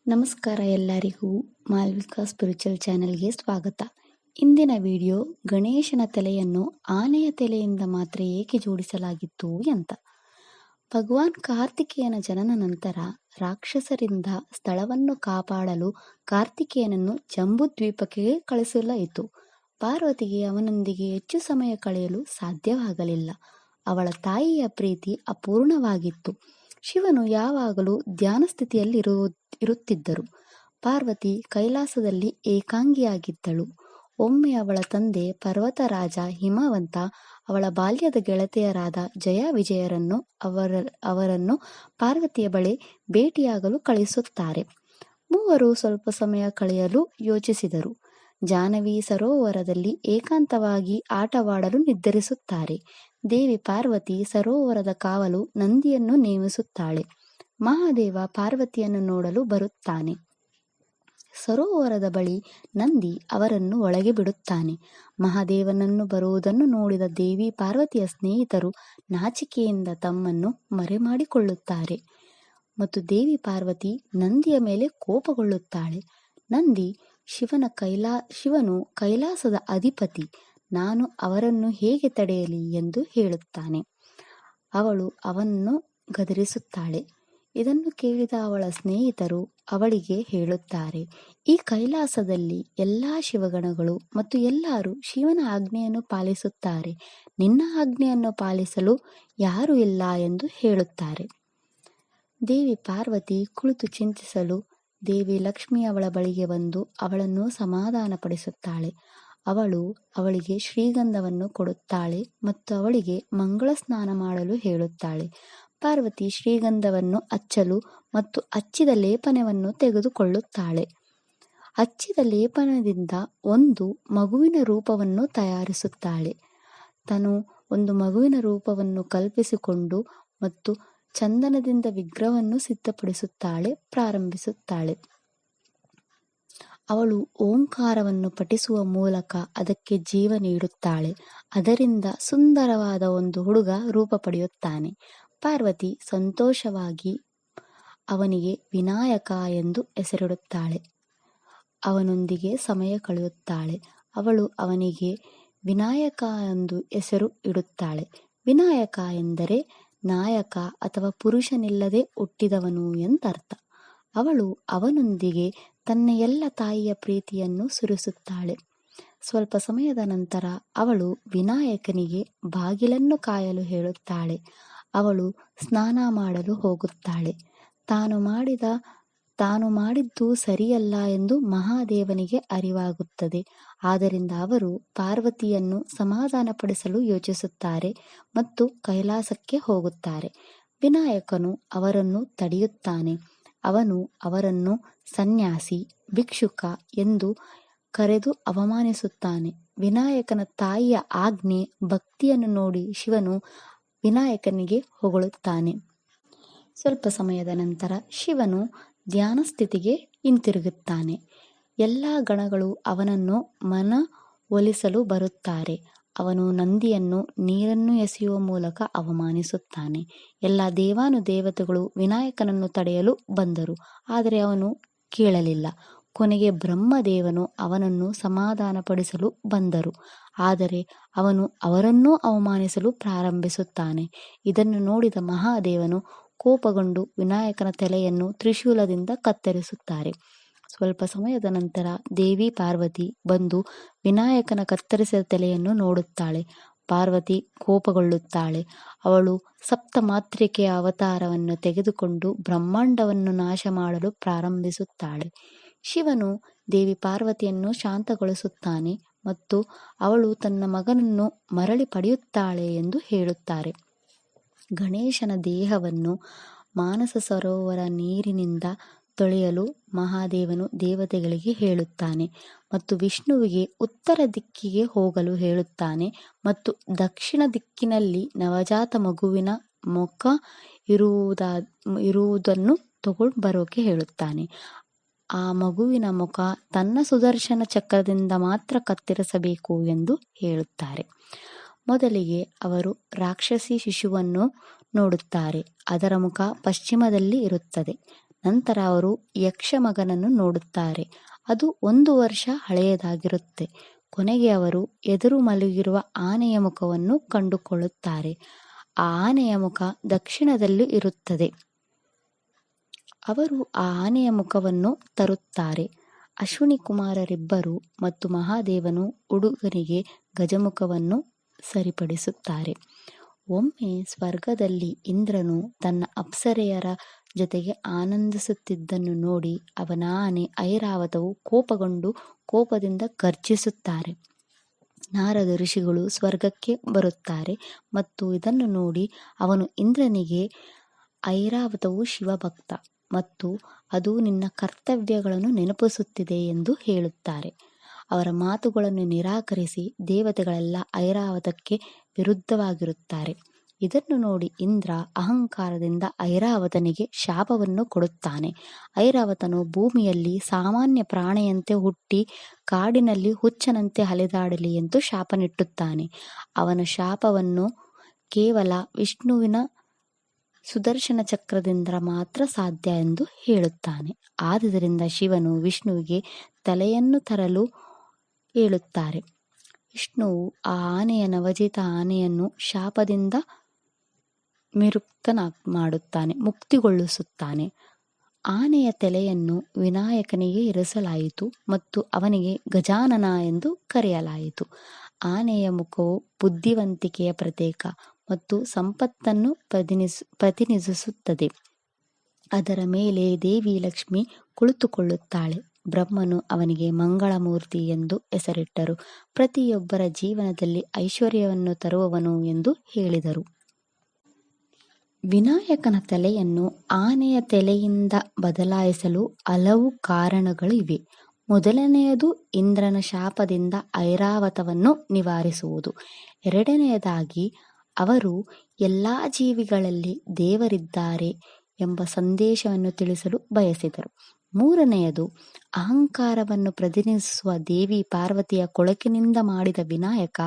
ನಮಸ್ಕಾರ ಎಲ್ಲರಿಗೂ ಮಾಲ್ವಿಕಾ ಸ್ಪಿರಿಚುವಲ್ ಚಾನೆಲ್ಗೆ ಸ್ವಾಗತ. ಇಂದಿನ ವಿಡಿಯೋ ಗಣೇಶನ ತಲೆಯನ್ನು ಆನೆಯ ತಲೆಯಿಂದ ಮಾತ್ರ ಏಕೆ ಜೋಡಿಸಲಾಗಿತ್ತು ಅಂತ. ಭಗವಾನ್ ಕಾರ್ತಿಕೇಯನ ಜನನ ನಂತರ ರಾಕ್ಷಸರಿಂದ ಸ್ಥಳವನ್ನು ಕಾಪಾಡಲು ಕಾರ್ತಿಕೇಯನನ್ನು ಜಂಬೂದ್ವೀಪಕ್ಕೆ ಕಳಿಸಲಾಯಿತು. ಪಾರ್ವತಿಗೆ ಅವನೊಂದಿಗೆ ಹೆಚ್ಚು ಸಮಯ ಕಳೆಯಲು ಸಾಧ್ಯವಾಗಲಿಲ್ಲ. ಅವಳ ತಾಯಿಯ ಪ್ರೀತಿ ಅಪೂರ್ಣವಾಗಿತ್ತು. ಶಿವನು ಯಾವಾಗಲೂ ಧ್ಯಾನ ಸ್ಥಿತಿಯಲ್ಲಿ ಇರುತ್ತಿದ್ದರು. ಪಾರ್ವತಿ ಕೈಲಾಸದಲ್ಲಿ ಏಕಾಂಗಿಯಾಗಿದ್ದಳು. ಒಮ್ಮೆ ಅವಳ ತಂದೆ ಪರ್ವತರಾಜ ಹಿಮವಂತ ಅವಳ ಬಾಲ್ಯದ ಗೆಳತಿಯರಾದ ಜಯ ವಿಜಯರನ್ನು ಅವರನ್ನು ಪಾರ್ವತಿಯ ಬಳಿ ಭೇಟಿಯಾಗಲು ಕಳಿಸುತ್ತಾರೆ. ಮೂವರು ಸ್ವಲ್ಪ ಸಮಯ ಕಳೆಯಲು ಯೋಚಿಸಿದರು. ಜಾಹ್ನವಿ ಸರೋವರದಲ್ಲಿ ಏಕಾಂತವಾಗಿ ಆಟವಾಡಲು ನಿರ್ಧರಿಸುತ್ತಾರೆ. ದೇವಿ ಪಾರ್ವತಿ ಸರೋವರದ ಕಾವಲು ನಂದಿಯನ್ನು ನೇಮಿಸುತ್ತಾಳೆ. ಮಹಾದೇವ ಪಾರ್ವತಿಯನ್ನು ನೋಡಲು ಬರುತ್ತಾನೆ. ಸರೋವರದ ಬಳಿ ನಂದಿ ಅವರನ್ನು ಒಳಗೆ ಬಿಡುತ್ತಾನೆ. ಮಹಾದೇವನನ್ನು ಬರುವುದನ್ನು ನೋಡಿದ ದೇವಿ ಪಾರ್ವತಿಯ ಸ್ನೇಹಿತರು ನಾಚಿಕೆಯಿಂದ ತಮ್ಮನ್ನು ಮರೆಮಾಡಿಕೊಳ್ಳುತ್ತಾರೆ ಮತ್ತು ದೇವಿ ಪಾರ್ವತಿ ನಂದಿಯ ಮೇಲೆ ಕೋಪಗೊಳ್ಳುತ್ತಾಳೆ. ನಂದಿ ಶಿವನು ಕೈಲಾಸದ ಅಧಿಪತಿ, ನಾನು ಅವರನ್ನು ಹೇಗೆ ತಡೆಯಲಿ ಎಂದು ಹೇಳುತ್ತಾನೆ. ಅವಳು ಅವನನ್ನು ಗದರಿಸುತ್ತಾಳೆ. ಇದನ್ನು ಕೇಳಿದ ಅವಳ ಸ್ನೇಹಿತರು ಅವಳಿಗೆ ಹೇಳುತ್ತಾರೆ, ಈ ಕೈಲಾಸದಲ್ಲಿ ಎಲ್ಲಾ ಶಿವಗಣಗಳು ಮತ್ತು ಎಲ್ಲರೂ ಶಿವನ ಆಜ್ಞೆಯನ್ನು ಪಾಲಿಸುತ್ತಾರೆ. ನಿನ್ನ ಆಜ್ಞೆಯನ್ನು ಪಾಲಿಸಲು ಯಾರೂ ಇಲ್ಲ ಎಂದು ಹೇಳುತ್ತಾರೆ. ದೇವಿ ಪಾರ್ವತಿ ಕುಳಿತು ಚಿಂತಿಸಲು ದೇವಿ ಲಕ್ಷ್ಮಿ ಅವಳ ಬಳಿಗೆ ಬಂದು ಅವಳನ್ನು ಸಮಾಧಾನಪಡಿಸುತ್ತಾಳೆ. ಅವಳಿಗೆ ಶ್ರೀಗಂಧವನ್ನು ಕೊಡುತ್ತಾಳೆ ಮತ್ತು ಅವಳಿಗೆ ಮಂಗಳ ಸ್ನಾನ ಮಾಡಲು ಹೇಳುತ್ತಾಳೆ. ಪಾರ್ವತಿ ಶ್ರೀಗಂಧವನ್ನು ಹಚ್ಚಲು ಮತ್ತು ಹಚ್ಚಿದ ಲೇಪನವನ್ನು ತೆಗೆದುಕೊಳ್ಳುತ್ತಾಳೆ. ಹಚ್ಚಿದ ಲೇಪನದಿಂದ ಒಂದು ಮಗುವಿನ ರೂಪವನ್ನು ತಯಾರಿಸುತ್ತಾಳೆ. ತನು ಒಂದು ಮಗುವಿನ ರೂಪವನ್ನು ಕಲ್ಪಿಸಿಕೊಂಡು ಮತ್ತು ಚಂದನದಿಂದ ವಿಗ್ರಹವನ್ನು ಪ್ರಾರಂಭಿಸುತ್ತಾಳೆ. ಅವಳು ಓಂಕಾರವನ್ನು ಪಠಿಸುವ ಮೂಲಕ ಅದಕ್ಕೆ ಜೀವ ನೀಡುತ್ತಾಳೆ. ಅದರಿಂದ ಸುಂದರವಾದ ಒಂದು ಹುಡುಗ ರೂಪ ಪಡೆಯುತ್ತಾನೆ. ಪಾರ್ವತಿ ಸಂತೋಷವಾಗಿ ಅವನಿಗೆ ವಿನಾಯಕ ಎಂದು ಹೆಸರಿಡುತ್ತಾಳೆ. ಅವನೊಂದಿಗೆ ಸಮಯ ಕಳೆಯುತ್ತಾಳೆ. ಅವಳು ಅವನಿಗೆ ವಿನಾಯಕ ಎಂದು ಹೆಸರು ಇಡುತ್ತಾಳೆ. ವಿನಾಯಕ ಎಂದರೆ ನಾಯಕ ಅಥವಾ ಪುರುಷನಿಲ್ಲದೆ ಹುಟ್ಟಿದವನು ಎಂದರ್ಥ. ಅವಳು ಅವನೊಂದಿಗೆ ತನ್ನ ಎಲ್ಲ ತಾಯಿಯ ಪ್ರೀತಿಯನ್ನು ಸುರಿಸುತ್ತಾಳೆ. ಸ್ವಲ್ಪ ಸಮಯದ ನಂತರ ಅವಳು ವಿನಾಯಕನಿಗೆ ಬಾಗಿಲನ್ನು ಕಾಯಲು ಹೇಳುತ್ತಾಳೆ. ಅವಳು ಸ್ನಾನ ಮಾಡಲು ಹೋಗುತ್ತಾಳೆ. ತಾನು ಮಾಡಿದ್ದು ಸರಿಯಲ್ಲ ಎಂದು ಮಹಾದೇವನಿಗೆ ಅರಿವಾಗುತ್ತದೆ. ಆದ್ದರಿಂದ ಅವರು ಪಾರ್ವತಿಯನ್ನು ಸಮಾಧಾನಪಡಿಸಲು ಯೋಚಿಸುತ್ತಾರೆ ಮತ್ತು ಕೈಲಾಸಕ್ಕೆ ಹೋಗುತ್ತಾರೆ. ವಿನಾಯಕನು ಅವರನ್ನು ತಡೆಯುತ್ತಾನೆ. ಅವನು ಅವರನ್ನು ಸನ್ಯಾಸಿ, ಭಿಕ್ಷುಕ ಎಂದು ಕರೆದು ಅವಮಾನಿಸುತ್ತಾನೆ. ವಿನಾಯಕನ ತಾಯಿಯ ಆಜ್ಞೆ, ಭಕ್ತಿಯನ್ನು ನೋಡಿ ಶಿವನು ವಿನಾಯಕನಿಗೆ ಹೊಗಳುತ್ತಾನೆ. ಸ್ವಲ್ಪ ಸಮಯದ ನಂತರ ಶಿವನು ಧ್ಯಾನ ಸ್ಥಿತಿಗೆ ಹಿಂತಿರುಗುತ್ತಾನೆ. ಎಲ್ಲ ಗಣಗಳು ಅವನನ್ನು ಮನವೊಲಿಸಲು ಬರುತ್ತಾರೆ. ಅವನು ನಂದಿಯನ್ನು ನೀರನ್ನು ಎಸೆಯುವ ಮೂಲಕ ಅವಮಾನಿಸುತ್ತಾನೆ. ಎಲ್ಲ ದೇವಾನುದೇವತೆಗಳು ವಿನಾಯಕನನ್ನು ತಡೆಯಲು ಬಂದರು, ಆದರೆ ಅವನು ಕೇಳಲಿಲ್ಲ. ಕೊನೆಗೆ ಬ್ರಹ್ಮದೇವನು ಅವನನ್ನು ಸಮಾಧಾನಪಡಿಸಲು ಬಂದರು, ಆದರೆ ಅವನು ಅವರನ್ನೂ ಅವಮಾನಿಸಲು ಪ್ರಾರಂಭಿಸುತ್ತಾನೆ. ಇದನ್ನು ನೋಡಿದ ಮಹಾದೇವನು ಕೋಪಗೊಂಡು ವಿನಾಯಕನ ತಲೆಯನ್ನು ತ್ರಿಶೂಲದಿಂದ ಕತ್ತರಿಸುತ್ತಾರೆ. ಸ್ವಲ್ಪ ಸಮಯದ ನಂತರ ದೇವಿ ಪಾರ್ವತಿ ಬಂದು ವಿನಾಯಕನ ಕತ್ತರಿಸಿದ ತಲೆಯನ್ನು ನೋಡುತ್ತಾಳೆ. ಪಾರ್ವತಿ ಕೋಪಗೊಳ್ಳುತ್ತಾಳೆ. ಅವಳು ಸಪ್ತಮಾತೃಕೆಯ ಅವತಾರವನ್ನು ತೆಗೆದುಕೊಂಡು ಬ್ರಹ್ಮಾಂಡವನ್ನು ನಾಶ ಮಾಡಲು ಪ್ರಾರಂಭಿಸುತ್ತಾಳೆ. ಶಿವನು ದೇವಿ ಪಾರ್ವತಿಯನ್ನು ಶಾಂತಗೊಳಿಸುತ್ತಾನೆ ಮತ್ತು ಅವಳು ತನ್ನ ಮಗನನ್ನು ಮರಳಿ ಪಡೆಯುತ್ತಾಳೆ ಎಂದು ಹೇಳುತ್ತಾರೆ. ಗಣೇಶನ ದೇಹವನ್ನು ಮಾನಸ ಸರೋವರ ನೀರಿನಿಂದ ತೊಳೆಯಲು ಮಹಾದೇವನು ದೇವತೆಗಳಿಗೆ ಹೇಳುತ್ತಾನೆ ಮತ್ತು ವಿಷ್ಣುವಿಗೆ ಉತ್ತರ ದಿಕ್ಕಿಗೆ ಹೋಗಲು ಹೇಳುತ್ತಾನೆ ಮತ್ತು ದಕ್ಷಿಣ ದಿಕ್ಕಿನಲ್ಲಿ ನವಜಾತ ಮಗುವಿನ ಮುಖ ಇರುವುದನ್ನು ತಗೊಂಡು ಬರೋಕೆ ಹೇಳುತ್ತಾನೆ. ಆ ಮಗುವಿನ ಮುಖ ತನ್ನ ಸುದರ್ಶನ ಚಕ್ರದಿಂದ ಮಾತ್ರ ಕತ್ತರಿಸಬೇಕು ಎಂದು ಹೇಳುತ್ತಾರೆ. ಮೊದಲಿಗೆ ಅವರು ರಾಕ್ಷಸಿ ಶಿಶುವನ್ನು ನೋಡುತ್ತಾರೆ. ಅದರ ಮುಖ ಪಶ್ಚಿಮದಲ್ಲಿ ಇರುತ್ತದೆ. ನಂತರ ಅವರು ಯಕ್ಷ ಮಗನನ್ನು ನೋಡುತ್ತಾರೆ. ಅದು 1 ವರ್ಷ ಹಳೆಯದಾಗಿರುತ್ತೆ. ಕೊನೆಗೆ ಅವರು ಎದುರು ಮಲಗಿರುವ ಆನೆಯ ಮುಖವನ್ನು ಕಂಡುಕೊಳ್ಳುತ್ತಾರೆ. ಆ ಆನೆಯ ಮುಖ ದಕ್ಷಿಣದಲ್ಲಿ ಇರುತ್ತದೆ. ಅವರು ಆ ಆನೆಯ ಮುಖವನ್ನು ತರುತ್ತಾರೆ. ಅಶ್ವಿನಿ ಕುಮಾರರಿಬ್ಬರು ಮತ್ತು ಮಹಾದೇವನು ಹುಡುಗನಿಗೆ ಗಜಮುಖವನ್ನು ಸರಿಪಡಿಸುತ್ತಾರೆ. ಒಮ್ಮೆ ಸ್ವರ್ಗದಲ್ಲಿ ಇಂದ್ರನು ತನ್ನ ಅಪ್ಸರೆಯರ ಜೊತೆಗೆ ಆನಂದಿಸುತ್ತಿದ್ದನ್ನು ನೋಡಿ ಅವನ ಆನೆ ಐರಾವತವು ಕೋಪಗೊಂಡು ಕೋಪದಿಂದ ಗರ್ಜಿಸುತ್ತಾರೆ. ನಾರದ ಋಷಿಗಳು ಸ್ವರ್ಗಕ್ಕೆ ಬರುತ್ತಾರೆ ಮತ್ತು ಇದನ್ನು ನೋಡಿ ಅವನು ಇಂದ್ರನಿಗೆ, ಐರಾವತವು ಶಿವಭಕ್ತ ಮತ್ತು ಅದು ನಿನ್ನ ಕರ್ತವ್ಯಗಳನ್ನು ನೆನಪಿಸುತ್ತಿದೆ ಎಂದು ಹೇಳುತ್ತಾರೆ. ಅವರ ಮಾತುಗಳನ್ನು ನಿರಾಕರಿಸಿ ದೇವತೆಗಳೆಲ್ಲ ಐರಾವತಕ್ಕೆ ವಿರುದ್ಧವಾಗಿರುತ್ತಾರೆ. ಇದನ್ನು ನೋಡಿ ಇಂದ್ರ ಅಹಂಕಾರದಿಂದ ಐರಾವತನಿಗೆ ಶಾಪವನ್ನು ಕೊಡುತ್ತಾನೆ. ಐರಾವತನು ಭೂಮಿಯಲ್ಲಿ ಸಾಮಾನ್ಯ ಪ್ರಾಣಿಯಂತೆ ಹುಟ್ಟಿ ಕಾಡಿನಲ್ಲಿ ಹುಚ್ಚನಂತೆ ಅಲೆದಾಡಲಿ ಎಂದು ಶಾಪನಿಟ್ಟುತ್ತಾನೆ. ಅವನ ಶಾಪವನ್ನು ಕೇವಲ ವಿಷ್ಣುವಿನ ಸುದರ್ಶನ ಚಕ್ರದಿಂದ ಮಾತ್ರ ಸಾಧ್ಯ ಎಂದು ಹೇಳುತ್ತಾನೆ. ಆದುದರಿಂದ ಶಿವನು ವಿಷ್ಣುವಿಗೆ ತಲೆಯನ್ನು ತರಲು ಹೇಳುತ್ತಾರೆ. ವಿಷ್ಣುವು ಆ ಆನೆಯ ನವಜಾತ ಆನೆಯನ್ನು ಶಾಪದಿಂದ ಮುಕ್ತಿಗೊಳಿಸುತ್ತಾನೆ. ಆನೆಯ ತಲೆಯನ್ನು ವಿನಾಯಕನಿಗೆ ಇರಿಸಲಾಯಿತು ಮತ್ತು ಅವನಿಗೆ ಗಜಾನನ ಎಂದು ಕರೆಯಲಾಯಿತು. ಆನೆಯ ಮುಖವು ಬುದ್ಧಿವಂತಿಕೆಯ ಪ್ರತೀಕ ಮತ್ತು ಸಂಪತ್ತನ್ನು ಪ್ರತಿನಿಧಿಸುತ್ತದೆ. ಅದರ ಮೇಲೆ ದೇವಿ ಲಕ್ಷ್ಮಿ ಕುಳಿತುಕೊಳ್ಳುತ್ತಾಳೆ. ಬ್ರಹ್ಮನು ಅವನಿಗೆ ಮಂಗಳಮೂರ್ತಿ ಎಂದು ಹೆಸರಿಟ್ಟರು. ಪ್ರತಿಯೊಬ್ಬರ ಜೀವನದಲ್ಲಿ ಐಶ್ವರ್ಯವನ್ನು ತರುವವನು ಎಂದು ಹೇಳಿದರು. ವಿನಾಯಕನ ತಲೆಯನ್ನು ಆನೆಯ ತಲೆಯಿಂದ ಬದಲಾಯಿಸಲು ಹಲವು ಕಾರಣಗಳಿವೆ. ಮೊದಲನೆಯದು ಇಂದ್ರನ ಶಾಪದಿಂದ ಐರಾವತವನ್ನು ನಿವಾರಿಸುವುದು. ಎರಡನೆಯದಾಗಿ ಅವರು ಎಲ್ಲಾ ಜೀವಿಗಳಲ್ಲಿ ದೇವರಿದ್ದಾರೆ ಎಂಬ ಸಂದೇಶವನ್ನು ತಿಳಿಸಲು ಬಯಸಿದರು. ಮೂರನೆಯದು ಅಹಂಕಾರವನ್ನು ಪ್ರತಿನಿಧಿಸುವ ದೇವಿ ಪಾರ್ವತಿಯ ಕೊಳಕಿನಿಂದ ಮಾಡಿದ ವಿನಾಯಕ.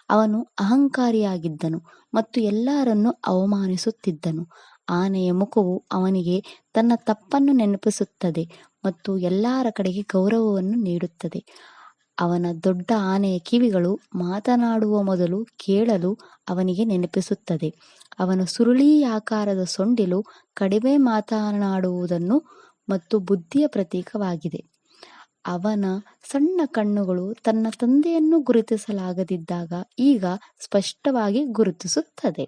ಅವನು ಅಹಂಕಾರಿಯಾಗಿದ್ದನು ಮತ್ತು ಎಲ್ಲರನ್ನು ಅವಮಾನಿಸುತ್ತಿದ್ದನು. ಆನೆಯ ಮುಖವು ಅವನಿಗೆ ತನ್ನ ತಪ್ಪನ್ನು ನೆನಪಿಸುತ್ತದೆ ಮತ್ತು ಎಲ್ಲರ ಕಡೆಗೆ ಗೌರವವನ್ನು ನೀಡುತ್ತದೆ. ಅವನ ದೊಡ್ಡ ಆನೆಯ ಕಿವಿಗಳು ಮಾತನಾಡುವ ಮೊದಲು ಕೇಳಲು ಅವನಿಗೆ ನೆನಪಿಸುತ್ತದೆ. ಅವನ ಸುರುಳಿಯಾಕಾರದ ಸೊಂಡಿಲು ಕಡಿಮೆ ಮಾತನಾಡುವುದನ್ನು ಮತ್ತು ಬುದ್ಧಿಯ ಪ್ರತೀಕವಾಗಿದೆ. ಅವನ ಸಣ್ಣ ಕಣ್ಣುಗಳು ತನ್ನ ತಂದೆಯನ್ನು ಗುರುತಿಸಲಾಗದಿದ್ದಾಗ ಈಗ ಸ್ಪಷ್ಟವಾಗಿ ಗುರುತಿಸುತ್ತದೆ.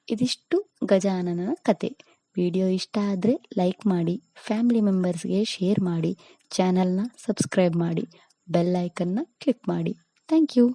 ಇದಿಷ್ಟು ಗಜಾನನ ಕತೆ. ವಿಡಿಯೋ ಇಷ್ಟ ಆದರೆ ಲೈಕ್ ಮಾಡಿ, ಫ್ಯಾಮಿಲಿ ಮೆಂಬರ್ಸ್ಗೆ ಶೇರ್ ಮಾಡಿ, ಚಾನಲ್ನ ಸಬ್ಸ್ಕ್ರೈಬ್ ಮಾಡಿ, ಬೆಲ್ ಐಕನ್ನ ಕ್ಲಿಕ್ ಮಾಡಿ. Thank you.